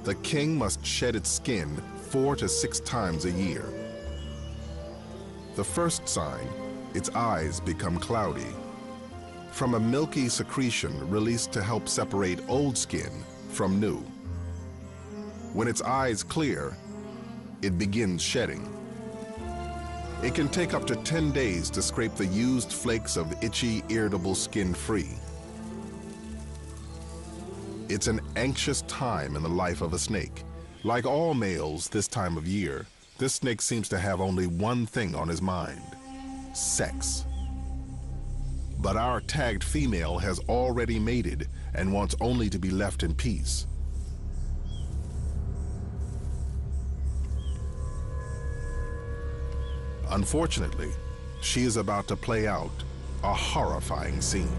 The king must shed its skin 4 to 6 times a year. The first sign, its eyes become cloudy. From a milky secretion released to help separate old skin from new. When its eyes clear, it begins shedding. It can take up to 10 days to scrape the used flakes of itchy, irritable skin free. It's an anxious time in the life of a snake. Like all males this time of year, this snake seems to have only one thing on his mind: sex. But our tagged female has already mated and wants only to be left in peace. Unfortunately, she is about to play out a horrifying scene.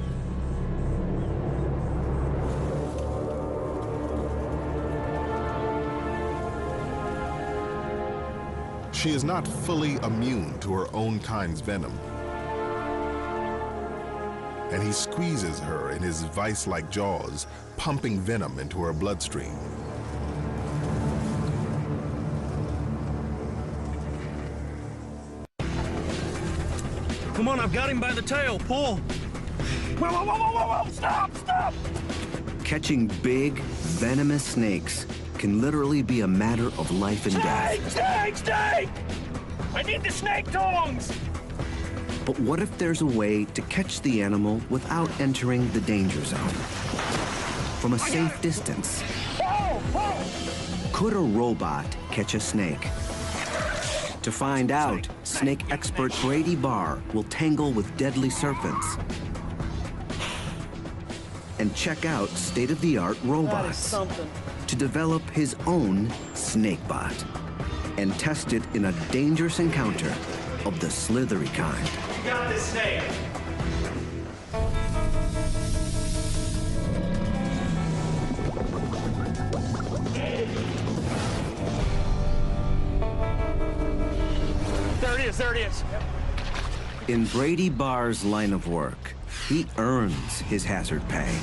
She is not fully immune to her own kind's venom, and he squeezes her in his vice-like jaws, pumping venom into her bloodstream. Come on, I've got him by the tail. Pull. Whoa, whoa, whoa, whoa, whoa, stop, stop! Catching big, venomous snakes can literally be a matter of life and death. Snake, snake, snake! I need the snake tongs! But what if there's a way to catch the animal without entering the danger zone? From a safe distance. Could a robot catch a snake? To find out, snake expert Brady Barr will tangle with deadly serpents and check out state-of-the-art robots to develop his own snakebot and test it in a dangerous encounter of the slithery kind. You got this snake. There it is, there it is. In Brady Barr's line of work, he earns his hazard pay.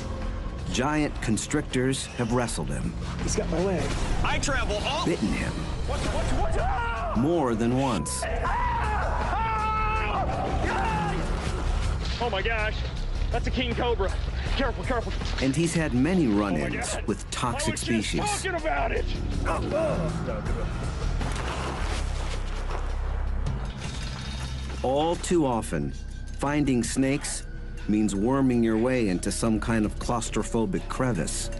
Giant constrictors have wrestled him. He's got my leg. I travel all... Bitten him. What? More than once. Oh my gosh, that's a king cobra. Careful, careful. And he's had many run-ins with toxic species. Talking about it. All too often, finding snakes means worming your way into some kind of claustrophobic crevice.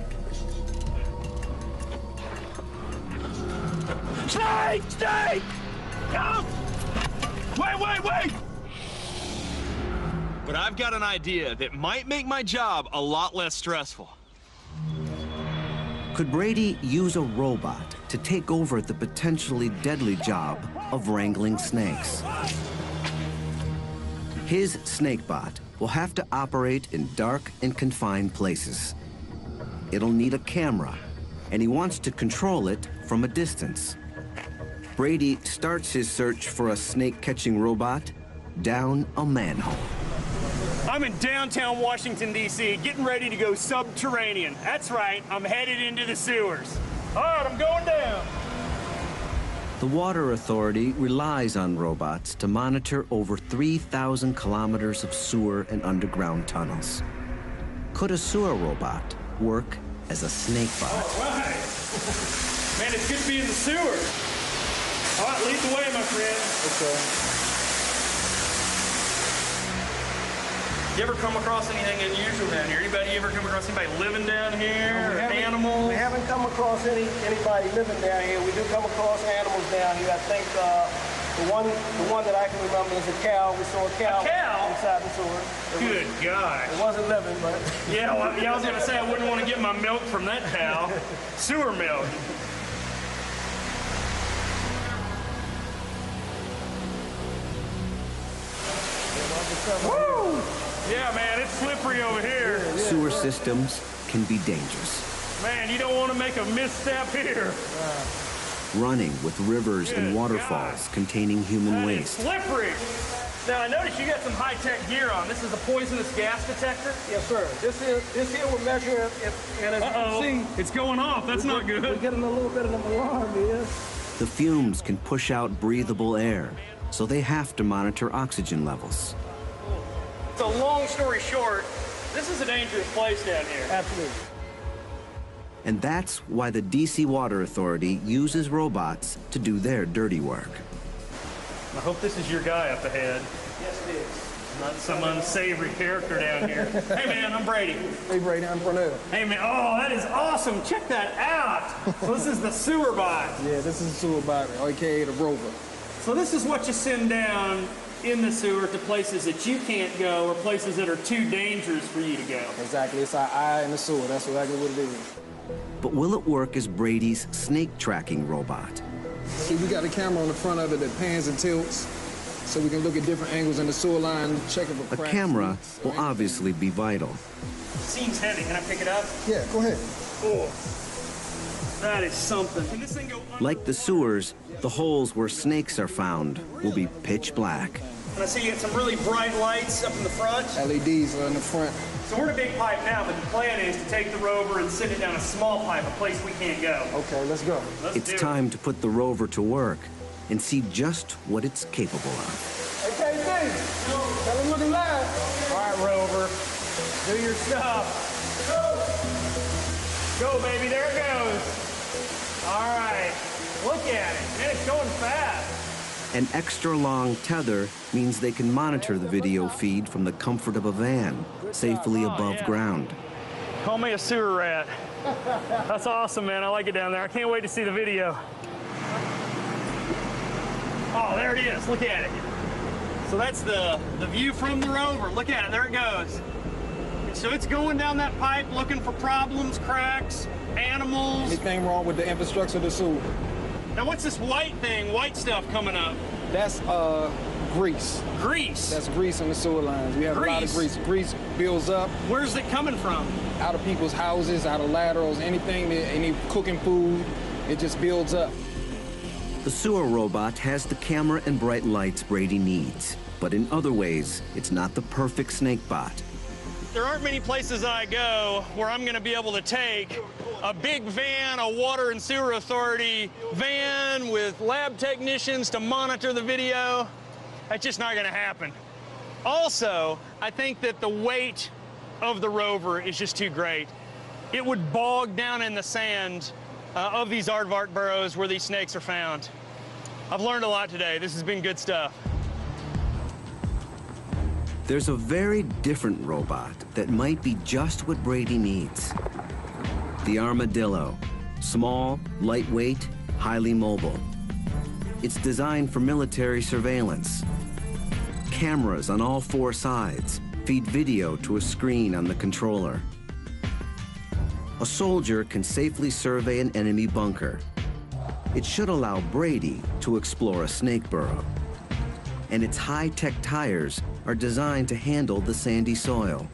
Snake! Snake! No! Wait! But I've got an idea that might make my job a lot less stressful. Could Brady use a robot to take over the potentially deadly job of wrangling snakes? His snakebot will have to operate in dark and confined places. It'll need a camera, and he wants to control it from a distance. Brady starts his search for a snake-catching robot down a manhole. I'm in downtown Washington, D.C., getting ready to go subterranean. That's right, I'm headed into the sewers. All right, I'm going down. The Water Authority relies on robots to monitor over 3,000 kilometers of sewer and underground tunnels. Could a sewer robot work as a snakebot? All right. Man, it's good to be in the sewer. All right, lead the way, my friend. Okay. You ever come across anything unusual down here? Anybody ever come across anybody living down here? Or animals? We haven't come across anybody living down here. We do come across animals down here. I think the one that I can remember is a cow. We saw a cow inside the sewer. Good gosh. It wasn't living, but... Yeah, well, I was going to say I wouldn't want to get my milk from that cow. Sewer milk. Woo! Yeah, man, it's slippery over here. Sewer systems can be dangerous. Man, you don't want to make a misstep here. Running with rivers and waterfalls containing human waste. Slippery. Now, I noticed you got some high-tech gear on. This is a poisonous gas detector? Yes, sir. This here will measure if and as you can see, it's going off. That's not good. We're getting a little bit of an alarm here. The fumes can push out breathable air, so they have to monitor oxygen levels. So long story short, this is a dangerous place down here. Absolutely. And that's why the DC Water Authority uses robots to do their dirty work. I hope this is your guy up ahead. Yes, it is. Not some unsavory character down here. Hey, man, I'm Brady. Hey, Brady, I'm Cornell. Hey, man, oh, that is awesome. Check that out. So this is the sewer bot. Yeah, this is a sewer bot, aka the rover. So this is what you send down in the sewer to places that you can't go or places that are too dangerous for you to go. Exactly. It's our eye in the sewer. That's exactly what it is. But will it work as Brady's snake tracking robot? See, we got a camera on the front of it that pans and tilts, so we can look at different angles in the sewer line, check if A camera will obviously be vital. Seems heavy. Can I pick it up? Yeah, go ahead. Oh, that is something. Can this thing go under? Like the sewers, the holes where snakes are found will be pitch black. And I see you got some really bright lights up in the front. LEDs are in the front. So we're in a big pipe now, but the plan is to take the rover and send it down a small pipe, a place we can't go. Okay, let's go. It's time to put the rover to work and see just what it's capable of. Hey, KC, tell them looking live. All right, rover, do your stuff. Go, baby, there it goes. All right, look at it. Man, it's going fast. An extra long tether means they can monitor the video feed from the comfort of a van, safely above ground. Call me a sewer rat. That's awesome, man. I like it down there. I can't wait to see the video. Oh, there it is. Look at it. So that's the view from the rover. Look at it. There it goes. And so it's going down that pipe looking for problems, cracks, animals. Anything wrong with the infrastructure of the sewer? Now, what's this white thing, white stuff coming up? That's grease. Grease? That's grease in the sewer lines. We have a lot of grease. Grease builds up. Where's it coming from? Out of people's houses, out of laterals, anything, any cooking food, it just builds up. The sewer robot has the camera and bright lights Brady needs, but in other ways, it's not the perfect snake bot. There aren't many places I go where I'm going to be able to take a big van, a water and sewer authority van with lab technicians to monitor the video. That's just not going to happen. Also, I think that the weight of the rover is just too great. It would bog down in the sand of these aardvark burrows where these snakes are found. I've learned a lot today. This has been good stuff. There's a very different robot that might be just what Brady needs. The armadillo. Small, lightweight, highly mobile. It's designed for military surveillance. Cameras on all four sides feed video to a screen on the controller. A soldier can safely survey an enemy bunker. It should allow Brady to explore a snake burrow. And its high-tech tires are designed to handle the sandy soil.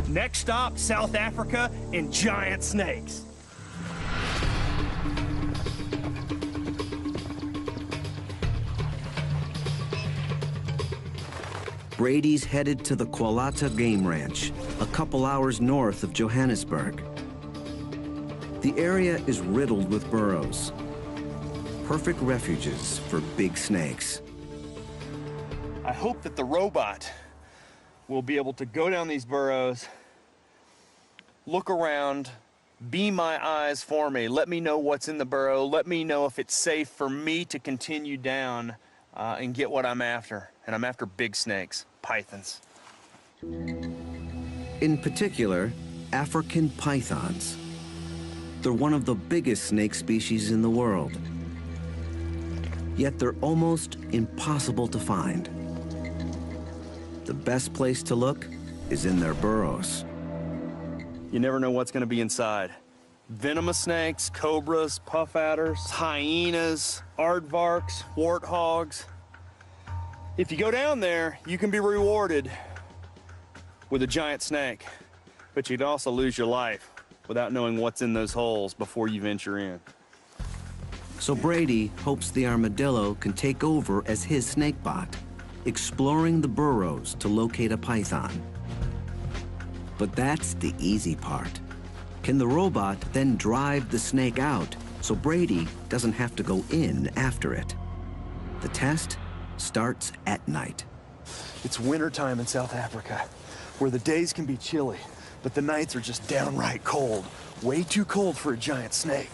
Next stop, South Africa and giant snakes. Brady's headed to the Kwalata Game Ranch, a couple hours north of Johannesburg. The area is riddled with burrows, perfect refuges for big snakes. I hope that the robot will be able to go down these burrows, look around, be my eyes for me, let me know what's in the burrow, let me know if it's safe for me to continue down and get what I'm after. And I'm after big snakes, pythons. In particular, African pythons. They're one of the biggest snake species in the world. Yet they're almost impossible to find. The best place to look is in their burrows. You never know what's gonna be inside. Venomous snakes, cobras, puff adders, hyenas, aardvarks, warthogs. If you go down there, you can be rewarded with a giant snake, but you'd also lose your life without knowing what's in those holes before you venture in. So Brady hopes the armadillo can take over as his snake bot. exploring the burrows to locate a python. But that's the easy part. Can the robot then drive the snake out so Brady doesn't have to go in after it? The test starts at night. It's wintertime in South Africa, where the days can be chilly, but the nights are just downright cold. Way too cold for a giant snake.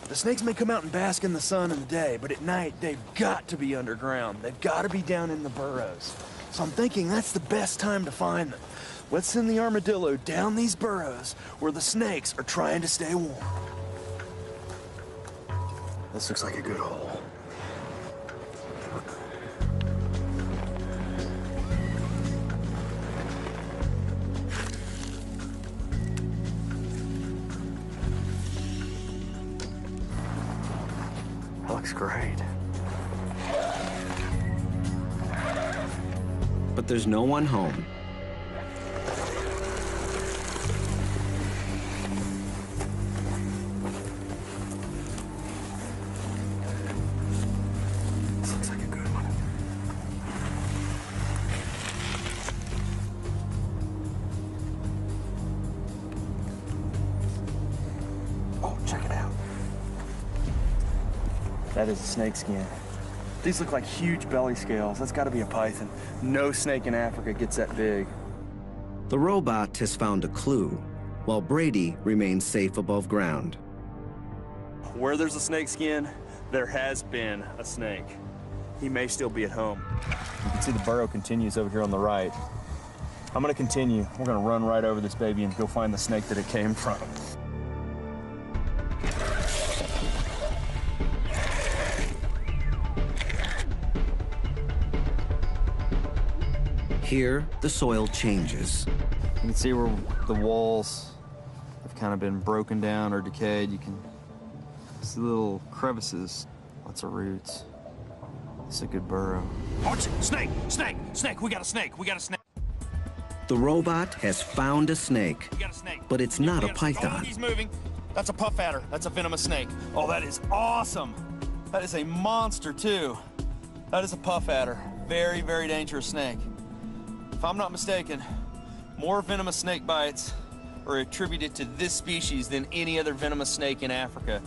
The snakes may come out and bask in the sun in the day, but at night, they've got to be underground. They've got to be down in the burrows. So I'm thinking that's the best time to find them. Let's send the armadillo down these burrows where the snakes are trying to stay warm. This looks like a good hole. That looks great. But there's no one home. This looks like a good one. Oh, check it out. That is a snake skin. These look like huge belly scales. That's got to be a python. No snake in Africa gets that big. The robot has found a clue, while Brady remains safe above ground. Where there's a snake skin, there has been a snake. He may still be at home. You can see the burrow continues over here on the right. I'm gonna continue. We're gonna run right over this baby and go find the snake that it came from. Here, the soil changes. You can see where the walls have kind of been broken down or decayed. You can see little crevices, lots of roots. It's a good burrow. Watch it! Snake! Snake! Snake! We got a snake! We got a snake! The robot has found a snake, We got a snake! but it's not a Oh, python. he's moving. That's a puff adder. That's a venomous snake. Oh, that is awesome. That is a monster, too. That is a puff adder. Very, very dangerous snake. If I'm not mistaken, more venomous snake bites are attributed to this species than any other venomous snake in Africa.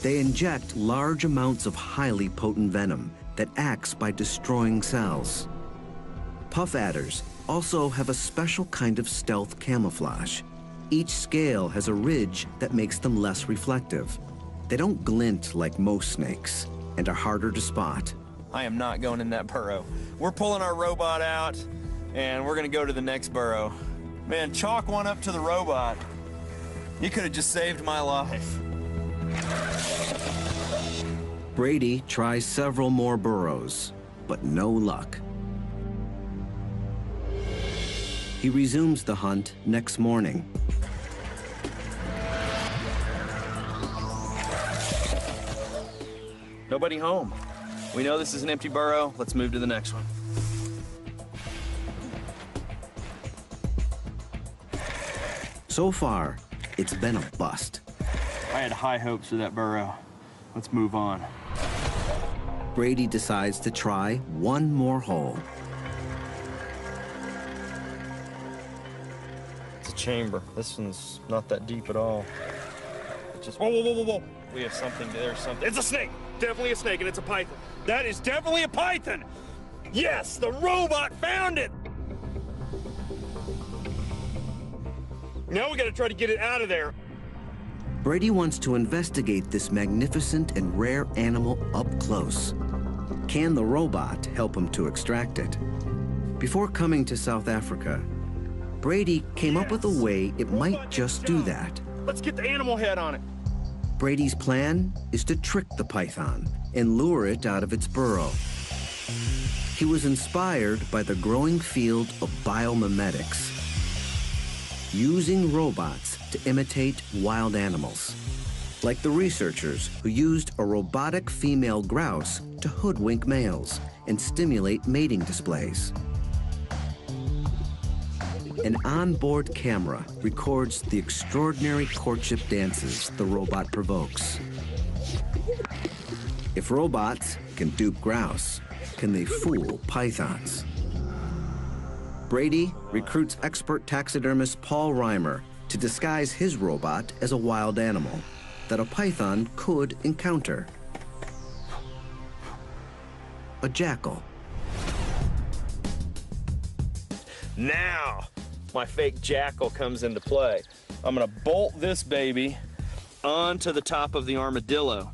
They inject large amounts of highly potent venom that acts by destroying cells. Puff adders also have a special kind of stealth camouflage. Each scale has a ridge that makes them less reflective. They don't glint like most snakes and are harder to spot. I am not going in that burrow. We're pulling our robot out, and we're gonna go to the next burrow. Man, chalk one up to the robot. You could have just saved my life. Brady tries several more burrows, but no luck. He resumes the hunt next morning. Nobody home. We know this is an empty burrow. Let's move to the next one. So far, it's been a bust. I had high hopes for that burrow. Let's move on. Brady decides to try one more hole. It's a chamber. This one's not that deep at all. It just, whoa, whoa, whoa, whoa, whoa. We have something, there's something. It's a snake! Definitely a snake, and it's a python. That is definitely a python! Yes, the robot found it! Now we gotta try to get it out of there. Brady wants to investigate this magnificent and rare animal up close. Can the robot help him to extract it? Before coming to South Africa, Brady came up with a way it might just do that. Let's get the animal head on it. Brady's plan is to trick the python and lure it out of its burrow. He was inspired by the growing field of biomimetics, using robots to imitate wild animals, like the researchers who used a robotic female grouse to hoodwink males and stimulate mating displays. An onboard camera records the extraordinary courtship dances the robot provokes. If robots can dupe grouse, can they fool pythons? Brady recruits expert taxidermist Paul Reimer to disguise his robot as a wild animal that a python could encounter. A jackal. Now, my fake jackal comes into play. I'm gonna bolt this baby onto the top of the armadillo.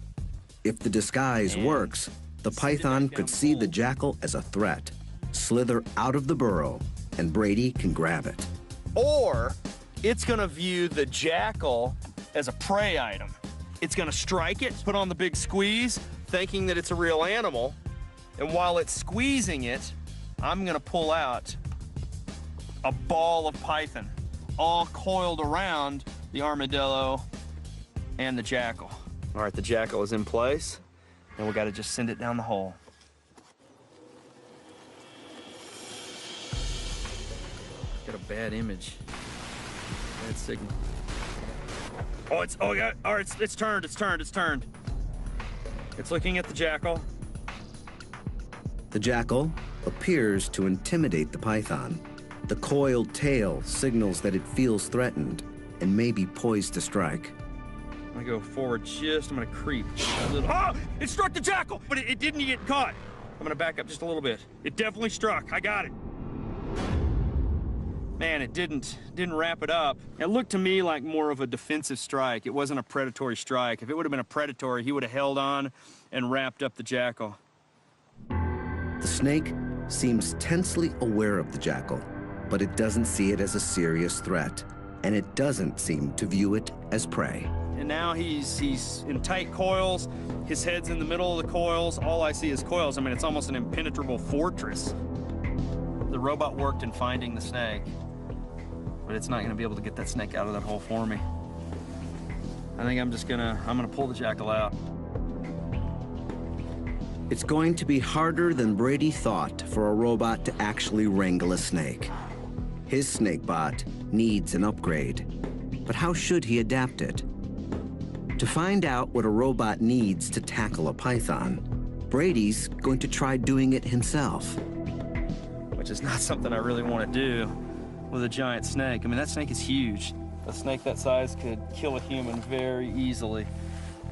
If the disguise works, the python could see the jackal as a threat, slither out of the burrow, and Brady can grab it. Or it's gonna view the jackal as a prey item. It's gonna strike it, put on the big squeeze, thinking that it's a real animal. And while it's squeezing it, I'm gonna pull out a ball of python, all coiled around the armadillo and the jackal. All right, the jackal is in place, and we gotta just send it down the hole. Got a bad image, bad signal. Oh, yeah, all right, it's turned. It's looking at the jackal. The jackal appears to intimidate the python. The coiled tail signals that it feels threatened and may be poised to strike. I'm gonna go forward I'm gonna creep a little. Oh, it struck the jackal, but it didn't get caught. I'm gonna back up just a little bit. It definitely struck, I got it. Man, it didn't wrap it up. It looked to me like more of a defensive strike. It wasn't a predatory strike. If it would have been a predatory, he would have held on and wrapped up the jackal. The snake seems tensely aware of the jackal, but it doesn't see it as a serious threat, and it doesn't seem to view it as prey. And now he's in tight coils. His head's in the middle of the coils. All I see is coils. I mean, it's almost an impenetrable fortress. The robot worked in finding the snake, but it's not gonna be able to get that snake out of that hole for me. I think I'm gonna pull the jackal out. It's going to be harder than Brady thought for a robot to actually wrangle a snake. His snakebot needs an upgrade, but how should he adapt it? To find out what a robot needs to tackle a python, Brady's going to try doing it himself. Which is not something I really want to do with a giant snake. I mean, that snake is huge. A snake that size could kill a human very easily.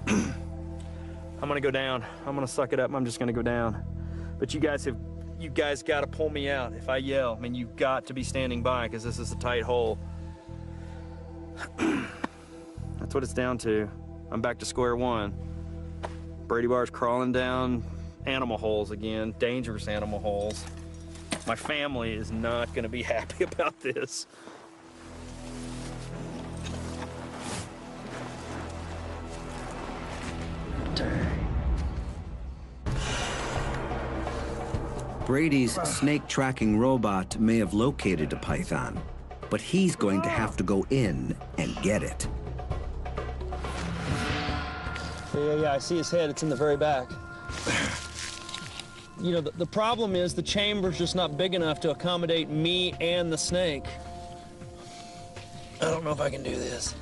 I'm gonna go down. I'm gonna suck it up. I'm just gonna go down. But you guys got to pull me out if I yell. I mean, you've got to be standing by because this is a tight hole. That's what it's down to. I'm back to square one. Brady Bar's crawling down animal holes again, dangerous animal holes. My family is not gonna be happy about this. Brady's snake tracking robot may have located a python, but he's going to have to go in and get it. Yeah, I see his head. It's in the very back. You know, the problem is the chamber's just not big enough to accommodate me and the snake. I don't know if I can do this.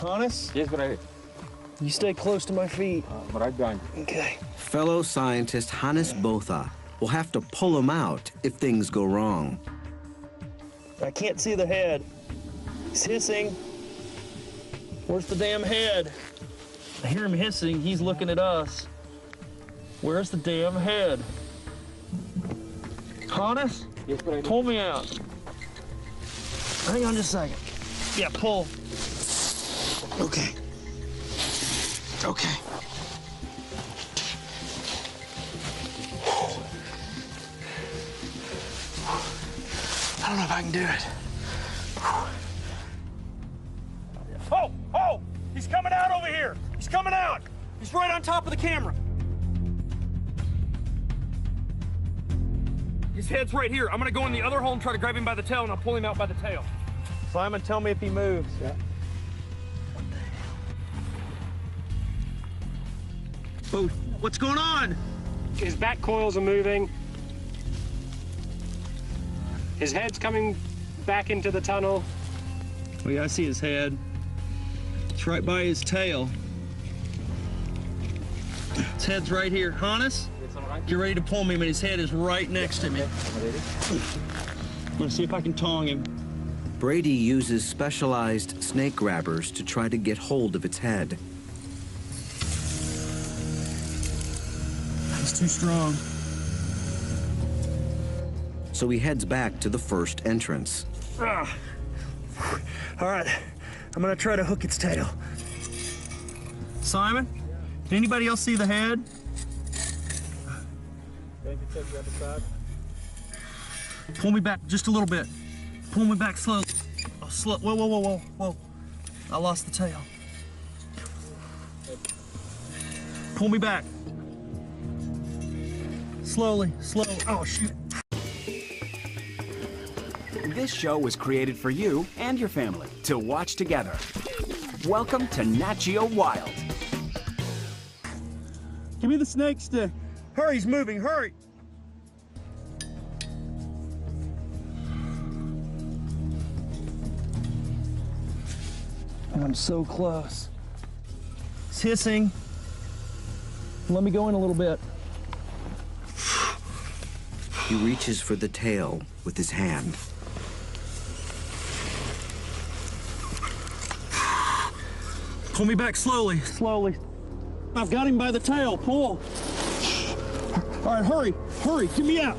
Honest? Yes, but You stay close to my feet. right behind you. Okay. Fellow scientist Hannes Botha will have to pull him out if things go wrong. I can't see the head. He's hissing. Where's the damn head? I hear him hissing. He's looking at us. Where's the damn head? Hannes? Yes, but Pull me out. Hang on just a second. Yeah, pull. Okay. Okay. I don't know if I can do it. Oh! He's coming out over here! He's coming out! He's right on top of the camera. His head's right here. I'm gonna go in the other hole and try to grab him by the tail, and I'll pull him out by the tail. Simon, tell me if he moves. Yeah. Oh, what's going on? His back coils are moving. His head's coming back into the tunnel. Oh yeah, I see his head. It's right by his tail. His head's right here. Hannes, get ready to pull me, but his head is right next to me. I'm gonna see if I can tong him. Brady uses specialized snake grabbers to try to get hold of its head. He's too strong. So he heads back to the first entrance. All right, I'm gonna try to hook its tail. Simon, did anybody else see the head? Pull me back just a little bit. Pull me back slowly. Oh, slow. Whoa, whoa, whoa, whoa, whoa. I lost the tail. Pull me back. Slowly, slowly. Oh, shoot. This show was created for you and your family to watch together. Welcome to Nat Geo Wild. Give me the snake stick. Hurry, he's moving, hurry! I'm so close. It's hissing. Let me go in a little bit. He reaches for the tail with his hand. Pull me back slowly. Slowly. I've got him by the tail. Pull. All right, hurry, hurry, get me out.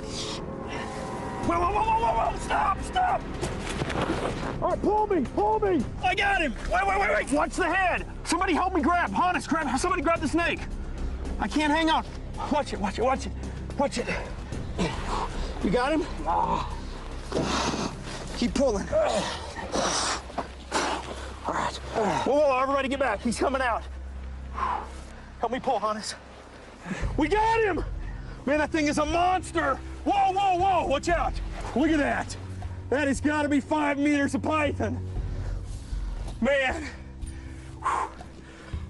Whoa, whoa, whoa, whoa, whoa, stop, stop. All right, pull me. I got him. Wait, watch the head. Somebody help me grab. Hannes, somebody grab the snake. I can't hang on. Watch it. You got him? Keep pulling. All right. Whoa, everybody get back. He's coming out. Help me pull, Hannes. We got him! Man, that thing is a monster! Whoa! Watch out! Look at that! That has got to be 5 meters of python. Man,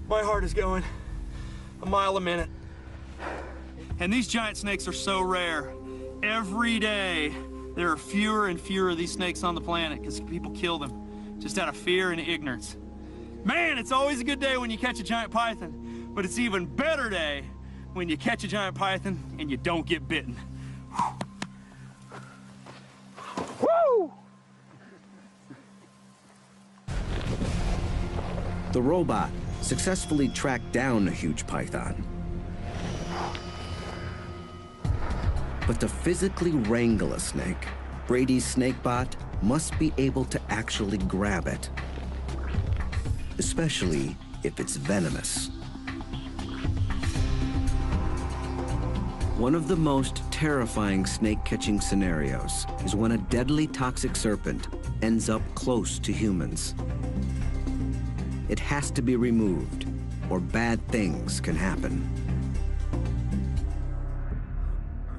my heart is going a mile a minute. And these giant snakes are so rare. Every day, there are fewer and fewer of these snakes on the planet because people kill them just out of fear and ignorance. Man, it's always a good day when you catch a giant python, but it's even better day when you catch a giant python and you don't get bitten. Woo! The robot successfully tracked down a huge python. But to physically wrangle a snake, Brady's snakebot must be able to actually grab it, especially if it's venomous. One of the most terrifying snake-catching scenarios is when a deadly toxic serpent ends up close to humans. It has to be removed, or bad things can happen.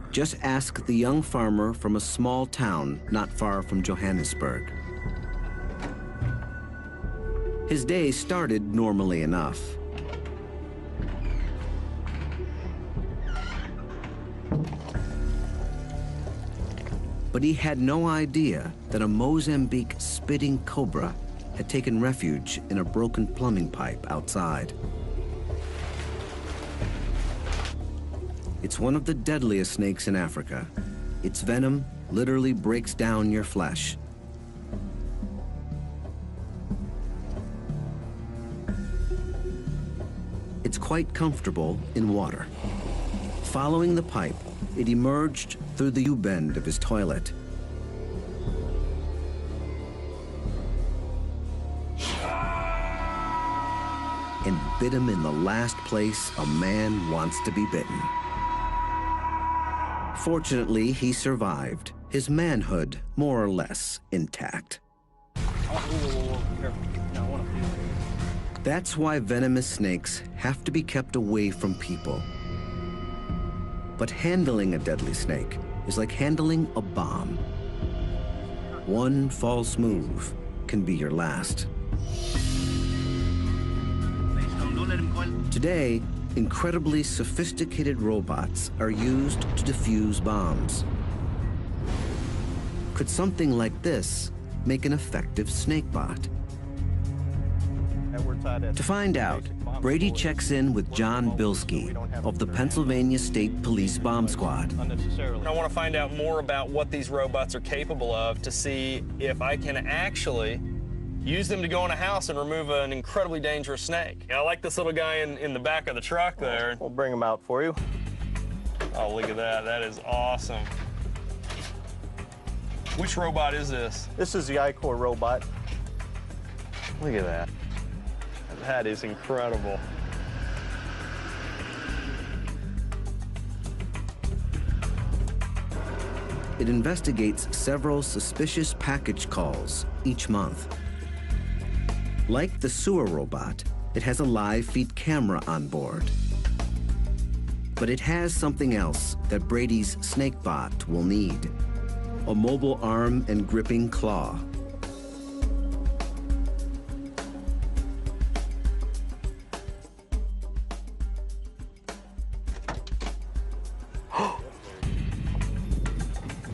Just ask the young farmer from a small town not far from Johannesburg. His day started normally enough. But he had no idea that a Mozambique spitting cobra had taken refuge in a broken plumbing pipe outside. It's one of the deadliest snakes in Africa. Its venom literally breaks down your flesh. It's quite comfortable in water. Following the pipe, it emerged through the U-bend of his toilet. And bit him in the last place a man wants to be bitten. Fortunately, he survived, his manhood more or less intact. That's why venomous snakes have to be kept away from people. But handling a deadly snake is like handling a bomb. One false move can be your last. Today, incredibly sophisticated robots are used to defuse bombs. Could something like this make an effective snakebot? To find out, Brady checks in with John Bilski of the Pennsylvania State Police Bomb Squad. I want to find out more about what these robots are capable of to see if I can actually use them to go in a house and remove an incredibly dangerous snake. I like this little guy in the back of the truck there. We'll bring him out for you. Oh, look at that. That is awesome. Which robot is this? This is the iCore robot. Look at that. That is incredible. It investigates several suspicious package calls each month. Like the sewer robot, it has a live feed camera on board. But it has something else that Brady's SnakeBot will need: a mobile arm and gripping claw.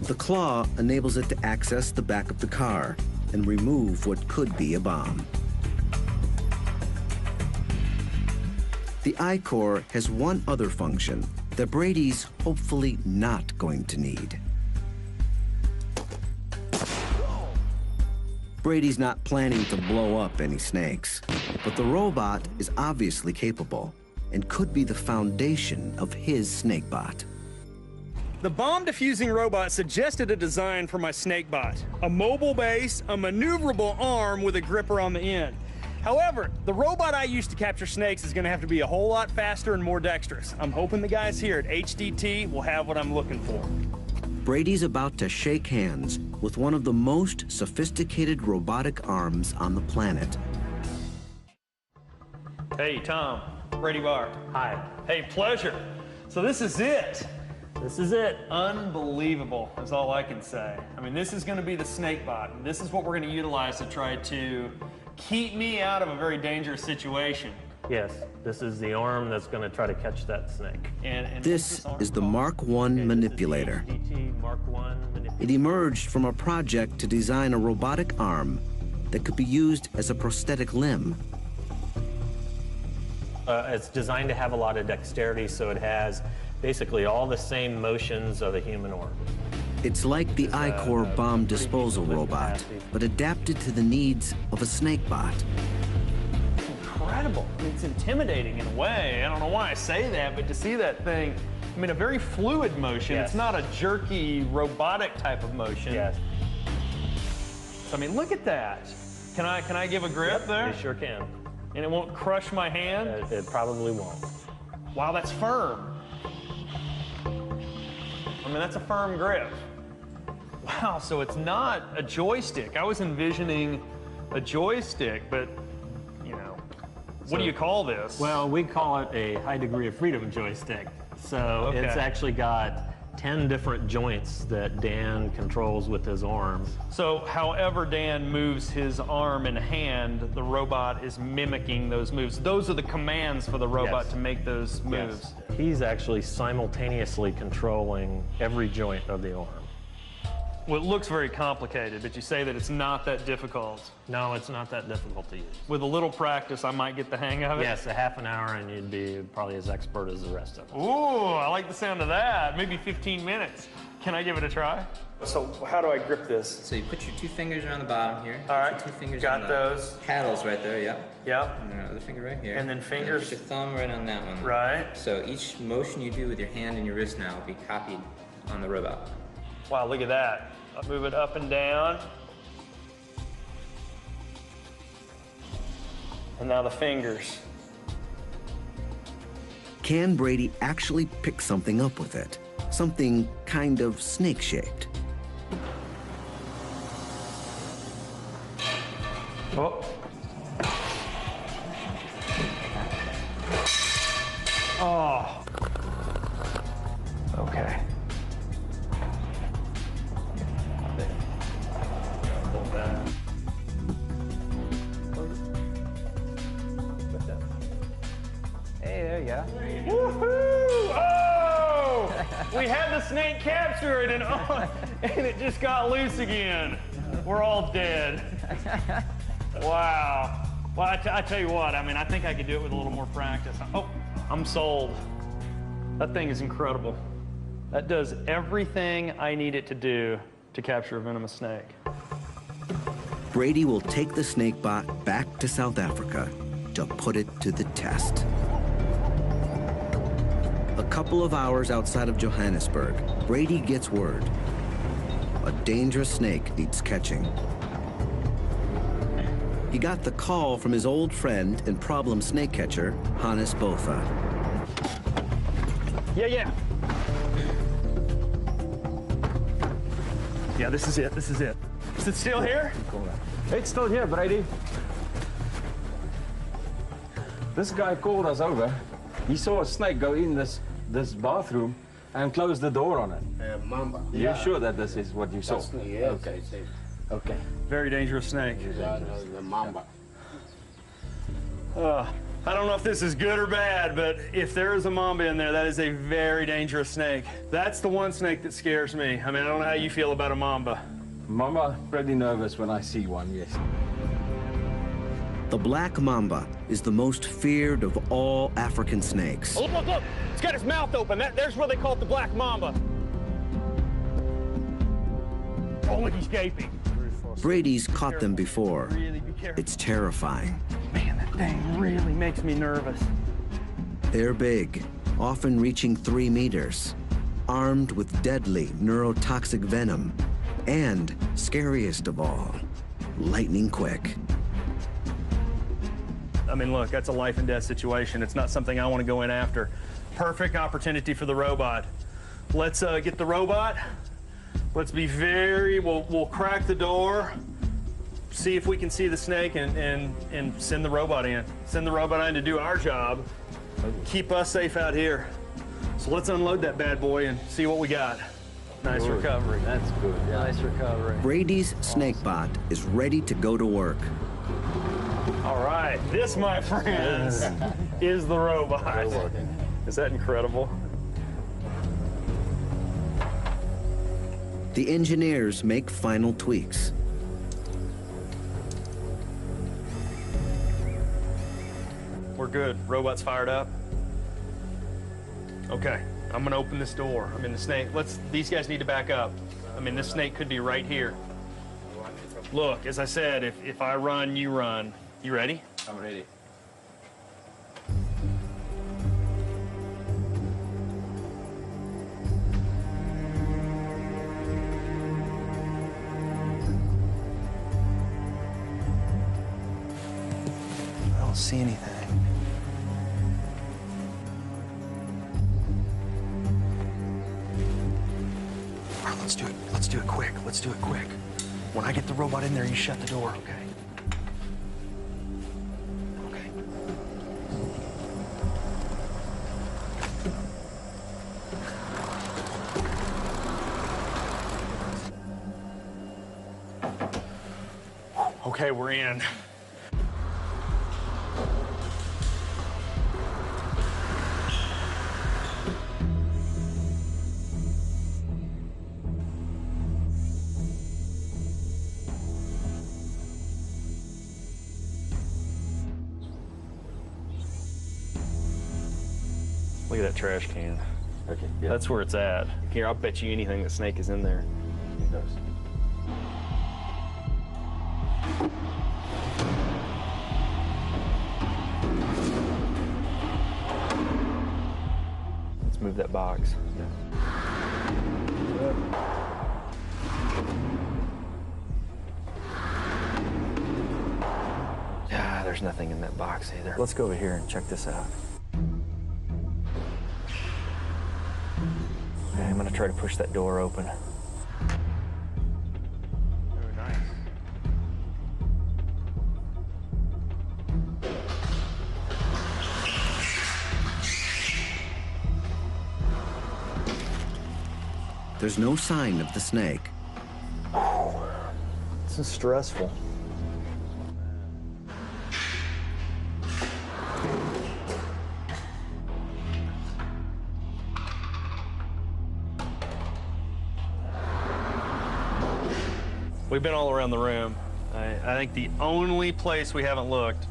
The claw enables it to access the back of the car and remove what could be a bomb. The iCore has one other function that Brady's hopefully not going to need. Brady's not planning to blow up any snakes, but the robot is obviously capable and could be the foundation of his SnakeBot. The bomb diffusing robot suggested a design for my SnakeBot: a mobile base, a maneuverable arm with a gripper on the end. However, the robot I use to capture snakes is going to have to be a whole lot faster and more dexterous. I'm hoping the guys here at HDT will have what I'm looking for. Brady's about to shake hands with one of the most sophisticated robotic arms on the planet. Hey, Tom. Brady Barr. Hi. Hey, pleasure. So this is it. This is it. Unbelievable is all I can say. I mean, this is going to be the SnakeBot, and this is what we're going to utilize to try to keep me out of a very dangerous situation. Yes, this is the arm that's going to try to catch that snake. And this is the Mark I manipulator. Mark I manipulator. It emerged from a project to design a robotic arm that could be used as a prosthetic limb. It's designed to have a lot of dexterity, so it has basically all the same motions of a human arm. It's like the iCore bomb disposal robot, but adapted to the needs of a SnakeBot. Incredible. I mean, it's intimidating in a way. I don't know why I say that, but to see that thing, I mean, a very fluid motion. Yes. It's not a jerky, robotic type of motion. Yes. So, I mean, look at that. Can I give a grip there? You sure can. And it won't crush my hand? It probably won't. Wow, that's firm. I mean, that's a firm grip. Wow, so it's not a joystick. I was envisioning a joystick, but, you know, what do you call this? Well, we call it a high degree of freedom joystick. So Okay. It's actually got 10 different joints that Dan controls with his arm. So however Dan moves his arm and hand, the robot is mimicking those moves. Those are the commands for the robot Yes. to make those moves. Yes. He's actually simultaneously controlling every joint of the arm. Well, it looks very complicated, but you say that it's not that difficult. No, it's not that difficult to use. With a little practice, I might get the hang of it. Yes, a half an hour and you'd be probably as expert as the rest of us. Ooh, I like the sound of that. Maybe 15 minutes. Can I give it a try? So how do I grip this? So you put your 2 fingers around the bottom here. All right, Your 2 fingers got on those. the paddles right there, yep. Yep. And then other finger right here. And then fingers. Put your thumb right on that one. Right. So each motion you do with your hand and your wrist now will be copied on the robot. Wow, look at that. I'll move it up and down. And now the fingers. Can Brady actually pick something up with it? Something kind of snake-shaped. Oh. Oh. Okay. Hey, there you go. Woohoo! Oh! We had the snake captured and it just got loose again. We're all dead. Wow. Well, I tell you what, I mean, I think I could do it with a little more practice. Oh, I'm sold. That thing is incredible. That does everything I need it to do to capture a venomous snake. Brady will take the snake bot back to South Africa to put it to the test. A couple of hours outside of Johannesburg, Brady gets word. A dangerous snake needs catching. He got the call from his old friend and problem snake catcher, Hannes Botha. Yeah. Yeah, this is it. Is it still here? It's still here, Brady. This guy called us over. He saw a snake go in this bathroom and close the door on it. Mamba. You're sure that this is what you saw? Yes, okay. Okay. Very dangerous snake. The mamba. I don't know if this is good or bad, but if there is a mamba in there, that is a very dangerous snake. That's the one snake that scares me. I mean, I don't know how you feel about a mamba. Mamba, pretty nervous when I see one, yes. The black mamba is the most feared of all African snakes. Oh, look! It's got its mouth open. There's where they call it the black mamba. Oh, look, he's gaping. Brady's caught them before. Really be careful. It's terrifying. Man, that thing really makes me nervous. They're big, often reaching 3 meters, armed with deadly neurotoxic venom, and, scariest of all, lightning quick. I mean, look, that's a life and death situation. It's not something I want to go in after. Perfect opportunity for the robot. Let's get the robot. Let's be we'll crack the door, see if we can see the snake, and send the robot in. Send the robot in to do our job, keep us safe out here. So let's unload that bad boy and see what we got. Nice recovery. That's good. Yeah. Nice recovery. Brady's snake bot is ready to go to work. All right, this, my friends, is the robot. Is that incredible? The engineers make final tweaks. We're good. Robot's fired up. Okay, I'm gonna open this door. I mean, the snake, these guys need to back up. I mean, this snake could be right here. Look, as I said, if I run, you run. You ready? I'm ready. I don't see anything. All right, let's do it. Let's do it quick. Let's do it quick. When I get the robot in there, you shut the door, okay? Okay. Okay, we're in. Look at that trash can. Okay, yeah. That's where it's at. Here, I'll bet you anything that snake is in there. It does. Let's move that box. Yeah, there's nothing in that box either. Let's go over here and check this out. Okay, I'm gonna try to push that door open. Oh, nice. There's no sign of the snake. This is stressful. We've been all around the room. I think the only place we haven't looked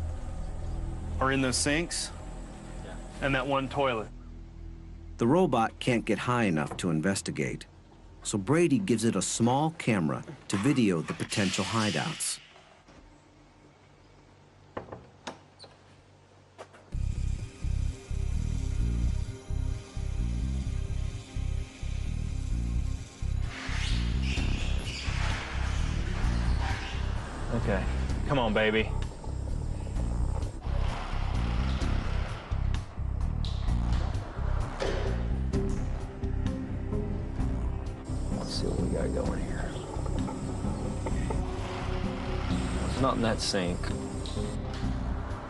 are in those sinks and that one toilet. The robot can't get high enough to investigate, so Brady gives it a small camera to video the potential hideouts. Okay, come on, baby. Let's see what we got going here. It's not in that sink.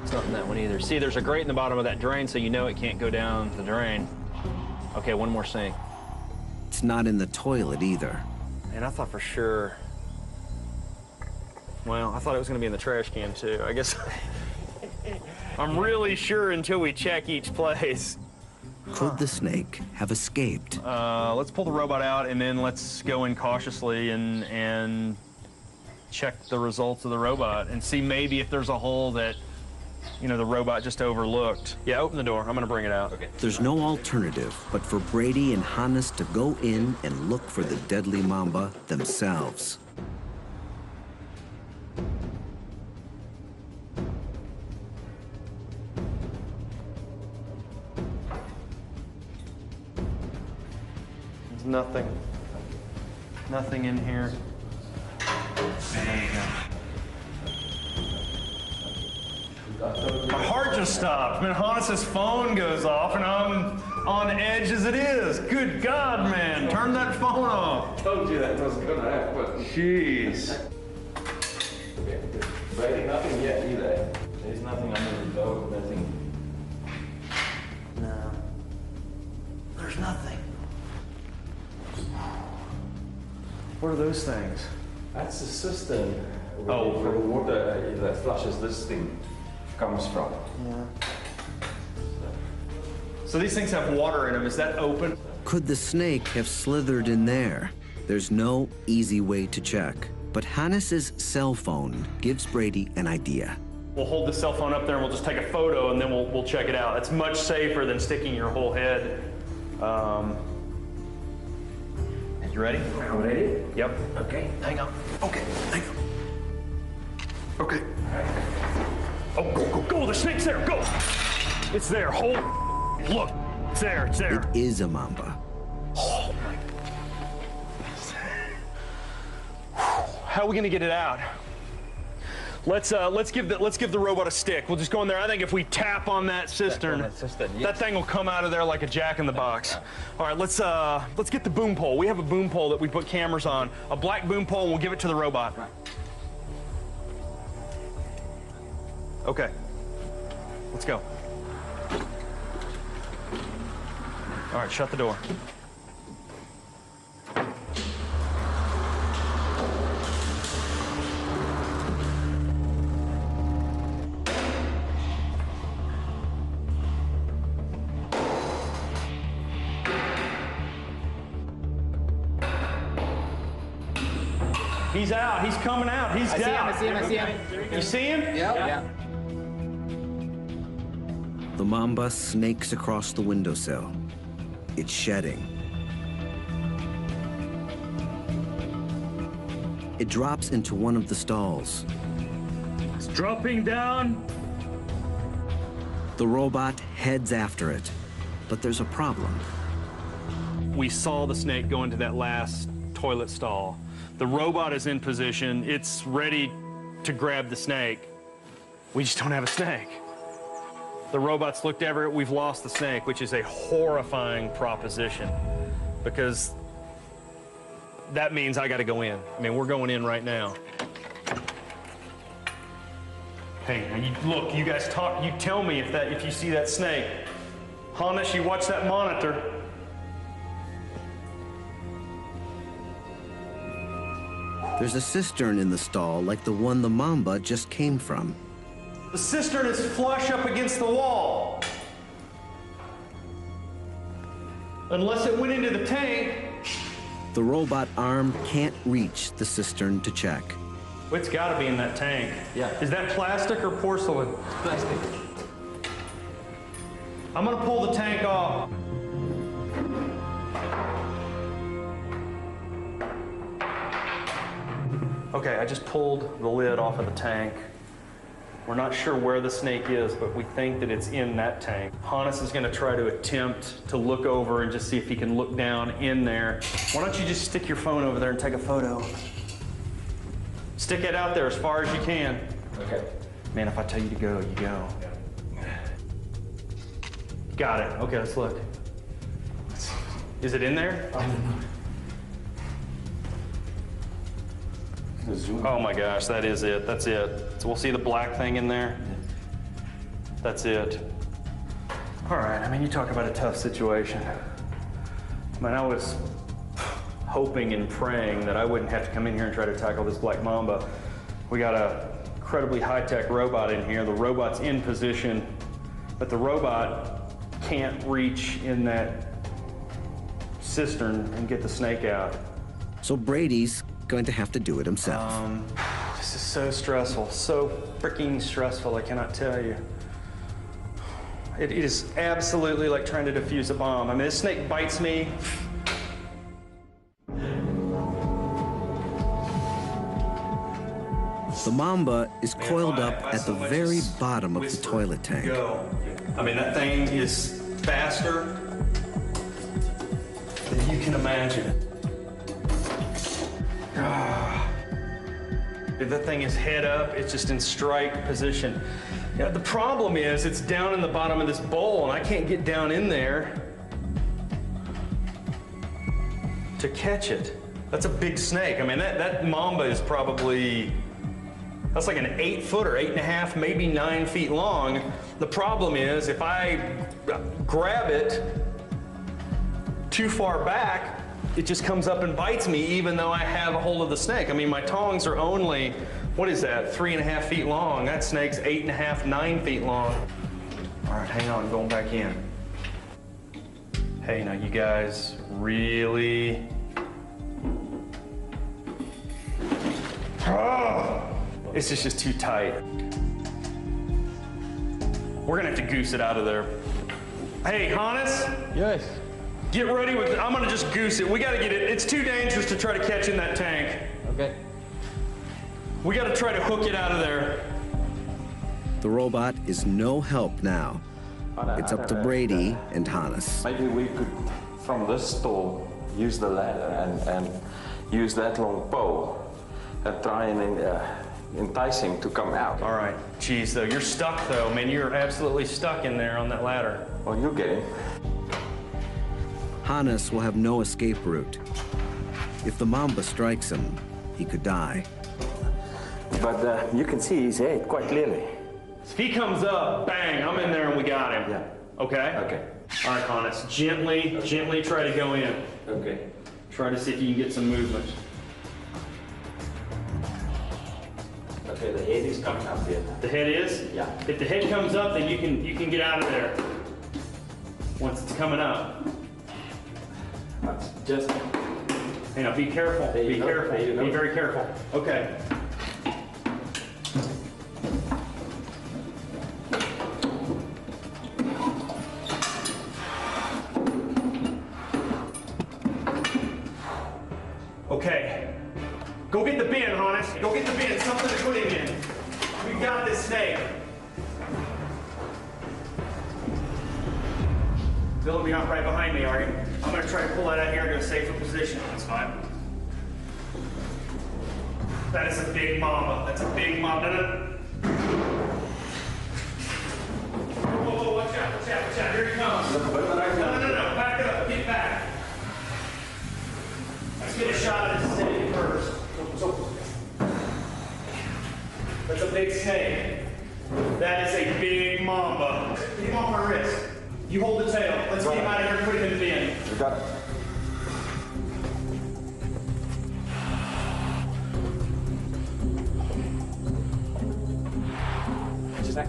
It's not in that one either. See, there's a grate in the bottom of that drain, so you know it can't go down the drain. Okay, one more sink. It's not in the toilet either. And I thought for sure. Well, I thought it was going to be in the trash can, too. I guess I'm really sure until we check each place. Could the snake have escaped? Let's pull the robot out, and then let's go in cautiously and check the results of the robot and see maybe if there's a hole that, you know, the robot just overlooked. Yeah, open the door. I'm going to bring it out. Okay. There's no alternative but for Brady and Hannes to go in and look for the deadly mamba themselves. Nothing. Nothing in here. There you go. My heart just stopped. Man, Hannes' phone goes off and I'm on edge as it is. Good God, man. Turn that phone off. Told you that was gonna happen. Jeez. Brady, nothing yet either. There's nothing under the door, nothing. No. There's nothing. What are those things? That's the cistern where Oh, the water that flushes this thing comes from. Yeah. So these things have water in them. Is that open? Could the snake have slithered in there? There's no easy way to check, but Hannes' cell phone gives Brady an idea. We'll hold the cell phone up there and we'll just take a photo and then we'll check it out. It's much safer than sticking your whole head. You ready? I'm ready? Yep. Okay, hang on. Okay, hang on. Okay. Oh, go, the snake's there, go! It's there, hold. Look, it's there, it's there. It is a mamba. Oh my. How are we gonna get it out? Let's give the robot a stick. We'll just go in there. I think if we tap on that cistern, that thing will come out of there like a jack in the box. All right, let's get the boom pole. We have a boom pole that we put cameras on. A black boom pole, and we'll give it to the robot. Right. Okay. Let's go. All right, shut the door. He's out. He's coming out. He's down. I see him. You see him? Yep. Yeah. The mamba snakes across the windowsill. It's shedding. It drops into one of the stalls. It's dropping down. The robot heads after it, but there's a problem. We saw the snake go into that last toilet stall. The robot is in position. It's ready to grab the snake. We just don't have a snake. The robot's looked everywhere. We've lost the snake, which is a horrifying proposition because that means I got to go in. I mean, we're going in right now. Hey, look, you guys talk. You tell me if you see that snake. Hannes, you watch that monitor. There's a cistern in the stall like the one the mamba just came from. The cistern is flush up against the wall. Unless it went into the tank. The robot arm can't reach the cistern to check. It's got to be in that tank. Yeah. Is that plastic or porcelain? Plastic. I'm gonna pull the tank off. Okay, I just pulled the lid off of the tank. We're not sure where the snake is, but we think that it's in that tank. Hannes is gonna try to attempt to look over and just see if he can look down in there. Why don't you just stick your phone over there and take a photo? Stick it out there as far as you can. Okay. Man, if I tell you to go, you go. Got it. Okay, let's look. Is it in there? Oh my gosh, that is it. That's it. So we'll see the black thing in there. That's it. All right, I mean, you talk about a tough situation. I mean, I was hoping and praying that I wouldn't have to come in here and try to tackle this black mamba. We got a incredibly high-tech robot in here. The robot's in position, but the robot can't reach in that cistern and get the snake out. So Brady's going to have to do it himself. This is so stressful, so freaking stressful, I cannot tell you. It is absolutely like trying to defuse a bomb. I mean, this snake bites me. The mamba is coiled up at the very bottom of the toilet tank. Go. I mean, that thing is faster than you can imagine. That thing is head up, it's just in strike position. You know, the problem is it's down in the bottom of this bowl and I can't get down in there to catch it. That's a big snake. I mean, that mamba is probably, that's like an 8-footer, 8.5, maybe 9 feet long. The problem is if I grab it too far back, it just comes up and bites me even though I have a hold of the snake. I mean, my tongs are only, what is that, 3.5 feet long. That snake's 8.5, 9 feet long. All right, hang on, going back in. Hey, now you guys really, this is just too tight. We're gonna have to goose it out of there. Hey, Hannes? Yes. Get ready with, I'm gonna just goose it. We gotta get it, it's too dangerous to try to catch in that tank. Okay. We gotta try to hook it out of there. The robot is no help now. It's up to Brady and Hannes. Maybe we could, from this stall, use the ladder and use that long pole and try and entice him to come out. All right, geez, though, you're stuck though, man. You're absolutely stuck in there on that ladder. Well, you get him. Hannes will have no escape route. If the mamba strikes him, he could die. But you can see his head quite clearly. If he comes up, bang, I'm in there and we got him. Yeah. Okay? Okay. All right, Hannes, gently try to go in. Okay. Try to see if you can get some movement. Okay, the head is coming up here. The head is? Yeah. If the head comes up, then you can get out of there. Once it's coming up. Just. You know, be careful. Be careful. Be very careful. Okay. Okay. Go get the bin, Hannes. Go get the bin. Something to put him in. We got this snake. Bill, you're not right behind me, are you? I'm gonna try to pull that out here to a safer position. That's fine. That is a big mamba. That's a big mamba. No. Whoa, watch out, watch out, watch out. Here he comes. No. Back up, get back. Let's get a shot at this snake first. That's a big snake. That is a big mamba. Get him off my wrist. You hold the tail. Let's get him out of here and put him in the bin. You got it.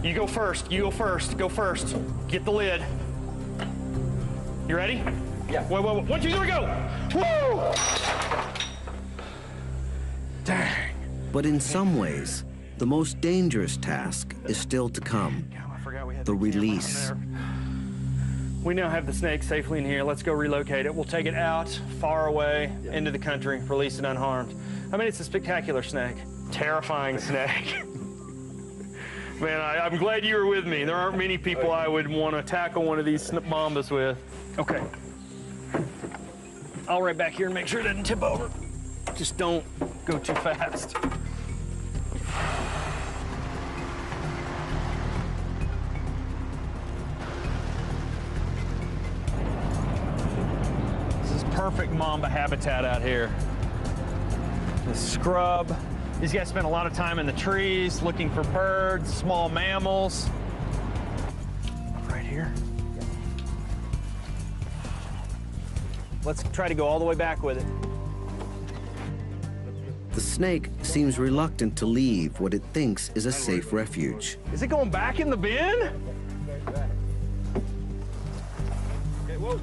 You go first. You go first. Go first. Get the lid. You ready? Yeah. Wait. 1, 2, 3, go! Whoa! Dang. But in some ways, the most dangerous task is still to come. I forgot we had The release. We now have the snake safely in here. Let's go relocate it. We'll take it out, far away, into the country, release it unharmed. I mean, it's a spectacular snake. Terrifying snake. Man, I'm glad you were with me. There aren't many people I would want to tackle one of these mambas with. Okay. I'll right back here and make sure it doesn't tip over. Just don't go too fast. This is perfect mamba habitat out here. The scrub. These guys spend a lot of time in the trees looking for birds, small mammals. Right here. Let's try to go all the way back with it. The snake seems reluctant to leave what it thinks is a safe refuge. Is it going back in the bin? Okay, whoa.